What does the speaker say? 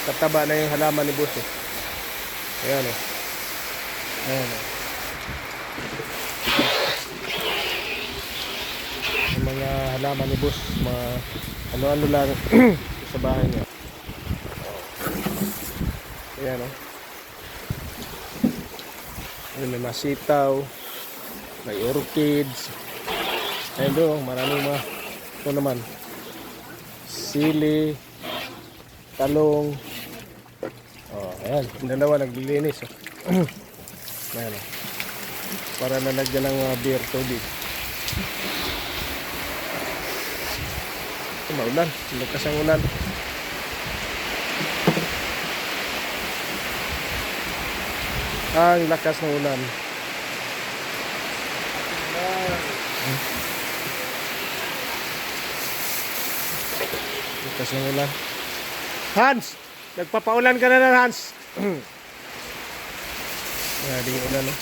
Kataba na yung halaman ni boss eh. Ayan oh. Ayan oh. Yung mga halaman ni boss, mga ano-ano lang sa bahay niya. Ayan oh. Ayan, may masitaw, may orchids. Ayan doon, maraming mga ito naman. Sili, talong. Oh, ayan, yung dalawa naglilinis. Oh. Ayan oh. Para nalagyan ng beer tubig. Ito maulan, lakas ang ulan. Ang lakas ng ulan. Lakas ng ulan. Hans! Nagpapaulan ka na Hans! Ayan, di ulan oh.